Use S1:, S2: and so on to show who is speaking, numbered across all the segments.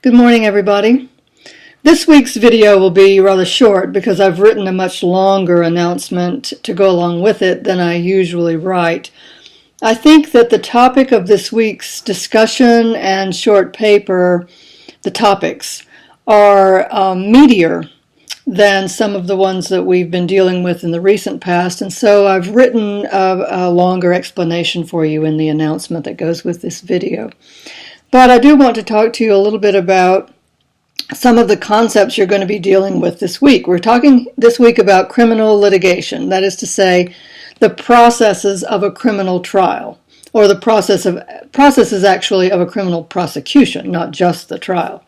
S1: Good morning, everybody. This week's video will be rather short because I've written a much longer announcement to go along with it than I usually write. I think that the topic of this week's discussion and short paper, the topics, are meatier than some of the ones that we've been dealing with in the recent past, and so I've written a longer explanation for you in the announcement that goes with this video. But I do want to talk to you a little bit about some of the concepts you're going to be dealing with this week. We're talking this week about criminal litigation, that is to say, the processes of a criminal trial, or the processes actually of a criminal prosecution, not just the trial.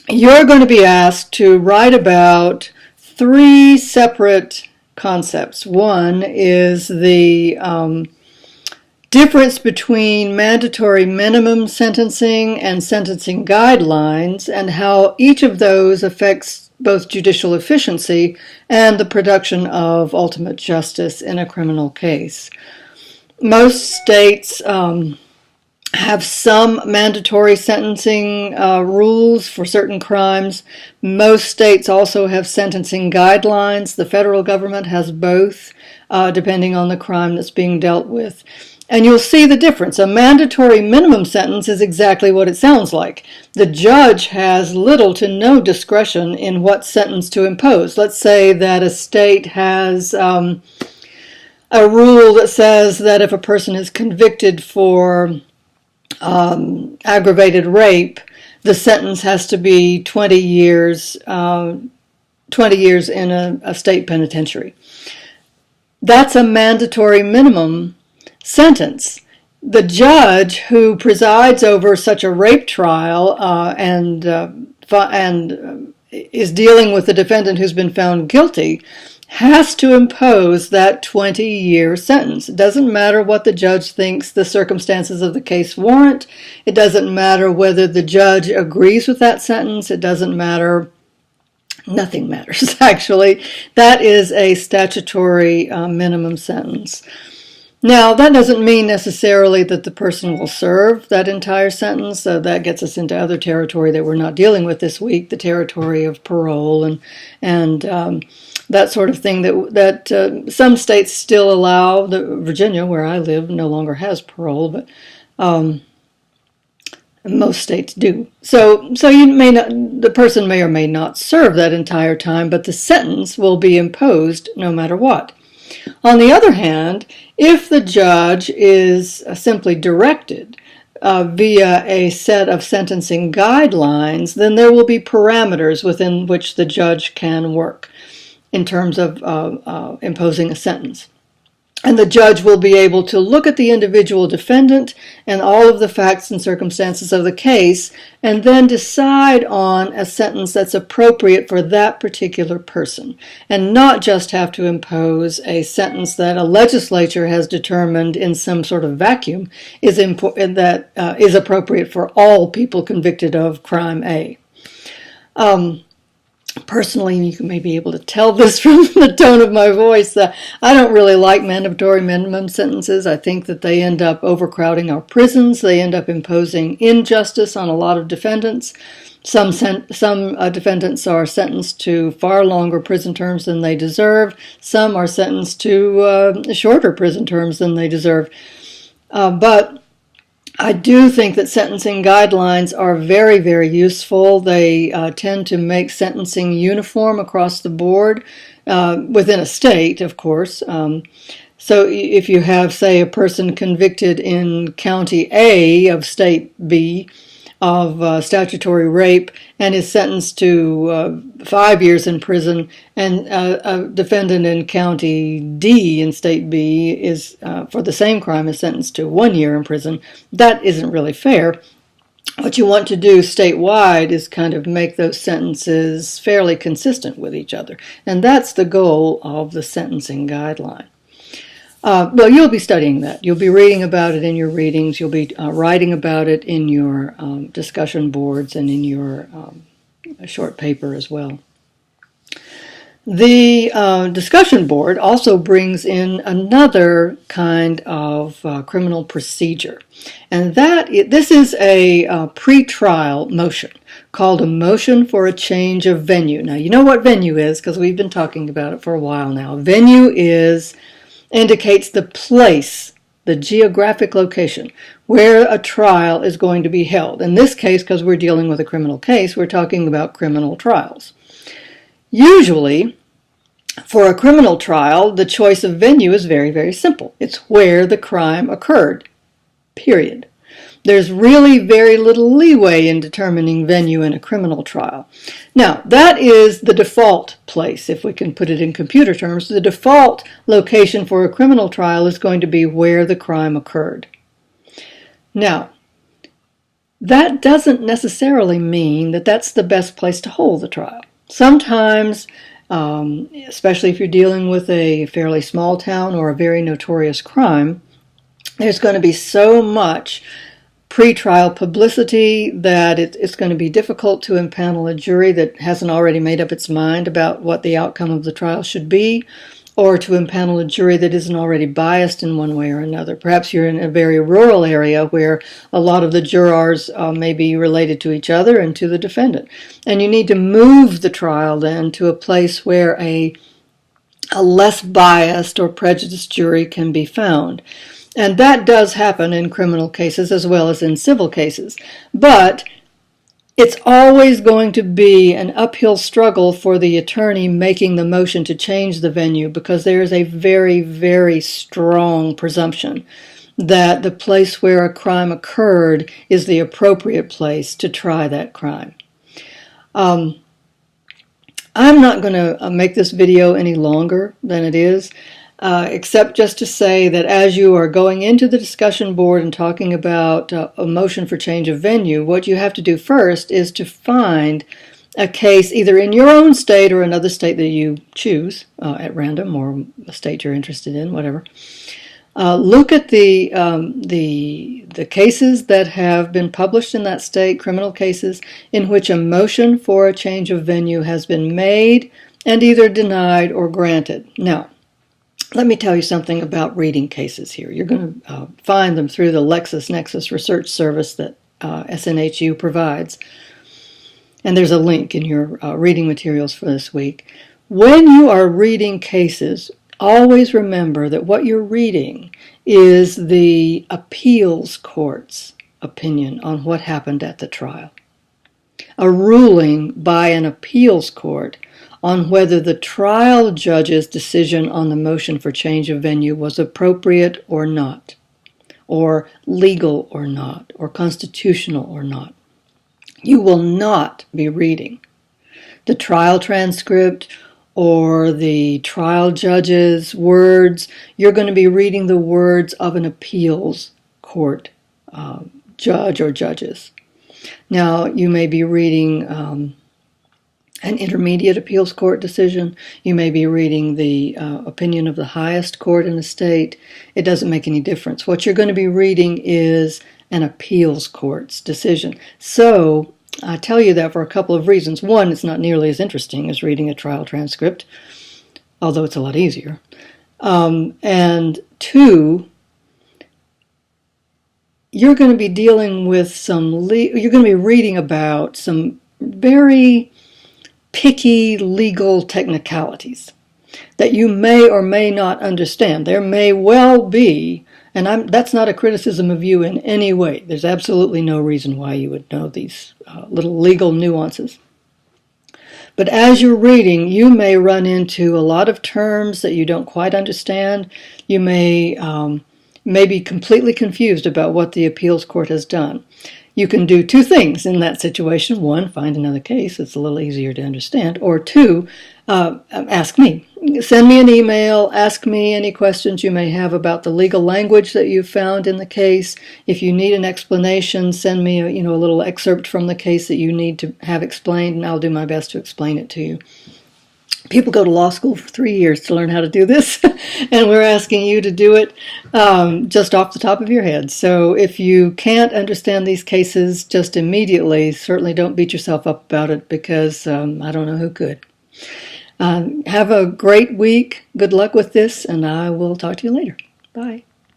S1: You're going to be asked to write about three separate concepts. One is the difference between mandatory minimum sentencing and sentencing guidelines, and how each of those affects both judicial efficiency and the production of ultimate justice in a criminal case. Most states have some mandatory sentencing rules for certain crimes. Most states also have sentencing guidelines. The federal government has both, depending on the crime that's being dealt with. And you'll see the difference. A mandatory minimum sentence is exactly what it sounds like. The judge has little to no discretion in what sentence to impose. Let's say that a state has a rule that says that if a person is convicted for aggravated rape, the sentence has to be 20 years in a state penitentiary. That's a mandatory minimum sentence. The judge who presides over such a rape trial and is dealing with the defendant who's been found guilty has to impose that 20-year sentence. It doesn't matter what the judge thinks the circumstances of the case warrant. It doesn't matter whether the judge agrees with that sentence. It doesn't matter. Nothing matters, actually. That is a statutory minimum sentence. Now, that doesn't mean necessarily that the person will serve that entire sentence. So that gets us into other territory that we're not dealing with this week, the territory of parole and that sort of thing that some states still allow. Virginia, where I live, no longer has parole, but most states do. So the person may or may not serve that entire time, but the sentence will be imposed no matter what. On the other hand, if the judge is simply directed via a set of sentencing guidelines, then there will be parameters within which the judge can work in terms of imposing a sentence. And the judge will be able to look at the individual defendant and all of the facts and circumstances of the case, and then decide on a sentence that's appropriate for that particular person, and not just have to impose a sentence that a legislature has determined in some sort of vacuum is appropriate for all people convicted of crime A. Personally, you may be able to tell this from the tone of my voice, I don't really like mandatory minimum sentences. I think that they end up overcrowding our prisons. They end up imposing injustice on a lot of defendants. Some defendants are sentenced to far longer prison terms than they deserve. Some are sentenced to shorter prison terms than they deserve. But I do think that sentencing guidelines are very, very useful. They tend to make sentencing uniform across the board within a state, of course. So if you have, say, a person convicted in County A of State B of statutory rape and is sentenced to 5 years in prison, and a defendant in County D in State B is, for the same crime, is sentenced to 1 year in prison, that isn't really fair. What you want to do statewide is kind of make those sentences fairly consistent with each other. And that's the goal of the sentencing guideline. Well, you'll be studying that. You'll be reading about it in your readings. You'll be writing about it in your discussion boards and in your short paper as well. The discussion board also brings in another kind of criminal procedure, and this is a pre-trial motion called a motion for a change of venue. Now, you know what venue is because we've been talking about it for a while now. Venue indicates the place, the geographic location where a trial is going to be held. In this case, because we're dealing with a criminal case, we're talking about criminal trials. Usually, for a criminal trial, the choice of venue is very, very simple. It's where the crime occurred, period. There's really very little leeway in determining venue in a criminal trial. Now, that is the default place, if we can put it in computer terms. The default location for a criminal trial is going to be where the crime occurred. Now, that doesn't necessarily mean that that's the best place to hold the trial. Sometimes, especially if you're dealing with a fairly small town or a very notorious crime, there's going to be so much pre-trial publicity that it's going to be difficult to impanel a jury that hasn't already made up its mind about what the outcome of the trial should be, or to impanel a jury that isn't already biased in one way or another. Perhaps you're in a very rural area where a lot of the jurors may be related to each other and to the defendant. And you need to move the trial then to a place where a less biased or prejudiced jury can be found. And that does happen in criminal cases as well as in civil cases. But it's always going to be an uphill struggle for the attorney making the motion to change the venue, because there is a very, very strong presumption that the place where a crime occurred is the appropriate place to try that crime. I'm not going to make this video any longer than it is. Except just to say that as you are going into the discussion board and talking about a motion for change of venue, what you have to do first is to find a case either in your own state or another state that you choose at random, or a state you're interested in, whatever. Look at the cases that have been published in that state, criminal cases, in which a motion for a change of venue has been made and either denied or granted. Now, let me tell you something about reading cases here. You're going to find them through the LexisNexis research service that SNHU provides. And there's a link in your reading materials for this week. When you are reading cases, always remember that what you're reading is the appeals court's opinion on what happened at the trial. A ruling by an appeals court on whether the trial judge's decision on the motion for change of venue was appropriate or not, or legal or not, or constitutional or not. You will not be reading the trial transcript or the trial judge's words. You're going to be reading the words of an appeals court judge or judges. Now, you may be reading an intermediate appeals court decision. You may be reading the opinion of the highest court in the state. It doesn't make any difference. What you're going to be reading is an appeals court's decision. So I tell you that for a couple of reasons. One, it's not nearly as interesting as reading a trial transcript, although it's a lot easier. And two, you're going to be dealing with you're going to be reading about some very picky legal technicalities that you may or may not understand. There may well be, and that's not a criticism of you in any way. There's absolutely no reason why you would know these little legal nuances. But as you're reading, you may run into a lot of terms that you don't quite understand. You may be completely confused about what the appeals court has done. You can do two things in that situation. One, find another case that's a little easier to understand. Or two, ask me. Send me an email. Ask me any questions you may have about the legal language that you've found in the case. If you need an explanation, send me a little excerpt from the case that you need to have explained, and I'll do my best to explain it to you. People go to law school for 3 years to learn how to do this, and we're asking you to do it just off the top of your head. So if you can't understand these cases just immediately, certainly don't beat yourself up about it, because I don't know who could. Have a great week. Good luck with this, and I will talk to you later. Bye.